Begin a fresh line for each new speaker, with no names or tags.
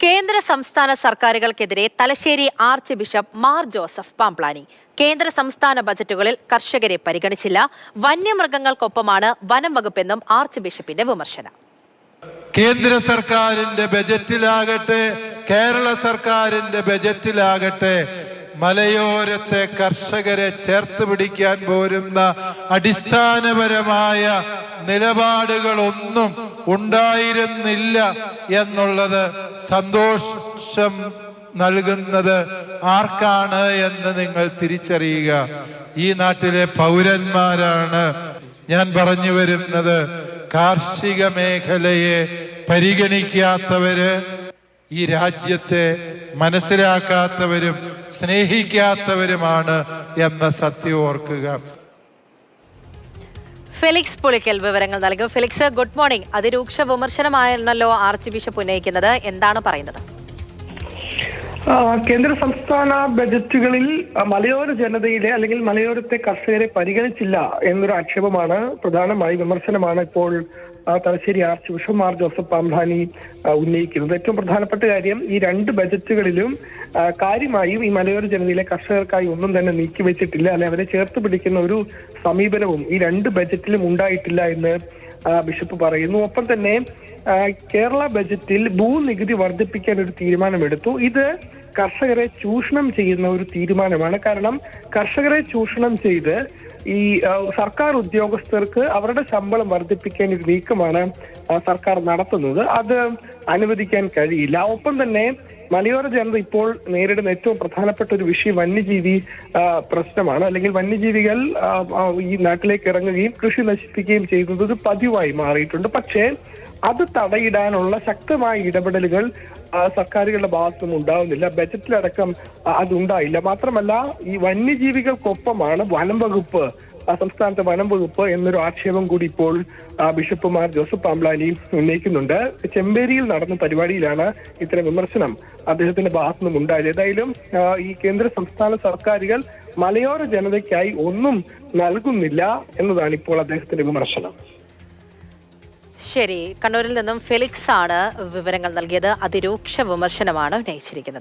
കേന്ദ്ര സംസ്ഥാന സർക്കാരുകൾക്കെതിരെ തലശ്ശേരി ആർച്ച് ബിഷപ്പ് മാർ ജോസഫ് പാംപ്ലാനി. കേന്ദ്ര സംസ്ഥാന ബജറ്റുകളിൽ കർഷകരെ പരിഗണിച്ചില്ല, വന്യമൃഗങ്ങൾക്കൊപ്പമാണ് വനം വകുപ്പെന്നും ആർച്ച് ബിഷപ്പിന്റെ വിമർശനം.
കേന്ദ്ര സർക്കാരിന്റെ ബജറ്റിലാകട്ടെ കേരള സർക്കാരിന്റെ ബജറ്റിലാകട്ടെ മലയോരത്തെ കർഷകരെ ചേർത്ത് പിടിക്കാൻ പോരുന്ന അടിസ്ഥാനപരമായ നിലപാടുകളൊന്നും ഉണ്ടായിരുന്നില്ല എന്നുള്ളത് സന്തോഷം നൽകുന്നത് ആർക്കാണ് എന്ന് നിങ്ങൾ തിരിച്ചറിയുക. ഈ നാട്ടിലെ പൗരന്മാരാണ്. ഞാൻ പറഞ്ഞു വരുന്നത് കാർഷിക മേഖലയെ പരിഗണിക്കാത്തവര്, ഈ രാജ്യത്തെ മനസ്സിലാക്കാത്തവരും സ്നേഹിക്കാത്തവരുമാണ് എന്ന സത്യം ഓർക്കുക.
ഫെലിക്സ് പുളിക്കൽ വിവരങ്ങൾ നൽകും. Felix, good morning. അതിരൂക്ഷ വിമർശനമായിരുന്നല്ലോ ആർച്ച് ബിഷപ്പ് ഉന്നയിക്കുന്നത്, എന്താണ് പറയുന്നത്?
കേന്ദ്ര സംസ്ഥാന ബജറ്റുകളിൽ മലയോര ജനതയിലെ അല്ലെങ്കിൽ മലയോരത്തെ കർഷകരെ പരിഗണിച്ചില്ല എന്നൊരു ആക്ഷേപമാണ്, പ്രധാനമായി വിമർശനമാണ് ഇപ്പോൾ തലശ്ശേരി ആർച്ച് ബിഷപ്പ് മാർ ജോസഫ് പാംപ്ലാനി ഉന്നയിക്കുന്നത്. ഏറ്റവും പ്രധാനപ്പെട്ട കാര്യം, ഈ രണ്ട് ബജറ്റുകളിലും കാര്യമായും ഈ മലയോര ജനതയിലെ കർഷകർക്കായി ഒന്നും തന്നെ നീക്കിവെച്ചിട്ടില്ല, അല്ലെ അവരെ ചേർത്ത് പിടിക്കുന്ന ഒരു സമീപനവും ഈ രണ്ട് ബജറ്റിലും ഉണ്ടായിട്ടില്ല എന്ന് ബിഷപ്പ് പറയുന്നു. ഒപ്പം തന്നെ കേരള ബജറ്റിൽ ഭൂനികുതി വർദ്ധിപ്പിക്കാൻ ഒരു തീരുമാനമെടുത്തു. ഇത് കർഷകരെ ചൂഷണം ചെയ്യുന്ന ഒരു തീരുമാനമാണ്. കാരണം കർഷകരെ ചൂഷണം ചെയ്ത് ഈ സർക്കാർ ഉദ്യോഗസ്ഥർക്ക് അവരുടെ ശമ്പളം വർദ്ധിപ്പിക്കാൻ ഒരു നീക്കമാണ് സർക്കാർ നടത്തുന്നത്. അത് അനുവദിക്കാൻ കഴിയില്ല. ഒപ്പം തന്നെ മലയോര ജനത ഇപ്പോൾ നേരിടുന്ന ഏറ്റവും പ്രധാനപ്പെട്ട ഒരു വിഷയം വന്യജീവി പ്രശ്നമാണ്. അല്ലെങ്കിൽ വന്യജീവികൾ ഈ നാട്ടിലേക്ക് ഇറങ്ങുകയും കൃഷി നശിപ്പിക്കുകയും ചെയ്യുന്നത് ഒരു പതിവായി മാറിയിട്ടുണ്ട്. പക്ഷേ അത് തടയിടാനുള്ള ശക്തമായ ഇടപെടലുകൾ സർക്കാരുകളുടെ ഭാഗത്തുനിന്നും ഉണ്ടാവുന്നില്ല. ബജറ്റിലടക്കം അതുണ്ടായില്ല. മാത്രമല്ല, ഈ വന്യജീവികൾക്കൊപ്പമാണ് വനം വകുപ്പ്, സംസ്ഥാനത്തെ വനം വകുപ്പ് എന്നൊരു ആക്ഷേപം കൂടി ഇപ്പോൾ ബിഷപ്പ് മാർ ജോസഫ് പാംപ്ലാനി ഉന്നയിക്കുന്നുണ്ട്. ചെമ്പേരിയിൽ നടന്ന പരിപാടിയിലാണ് ഇത്തരം വിമർശനം അദ്ദേഹത്തിന്റെ ഭാഗത്തുനിന്നും ഉണ്ടായത്. ഏതായാലും ഈ കേന്ദ്ര സംസ്ഥാന സർക്കാരുകൾ മലയോര ജനതയ്ക്കായി ഒന്നും നൽകുന്നില്ല എന്നതാണ് ഇപ്പോൾ അദ്ദേഹത്തിന്റെ വിമർശനം.
ശരി, കണ്ണൂരിൽ നിന്നും ഫെലിക്സ് ആണ് വിവരങ്ങൾ നൽകിയത്. അതിരൂക്ഷ വിമർശനമാണ് ഉന്നയിച്ചിരിക്കുന്നത്.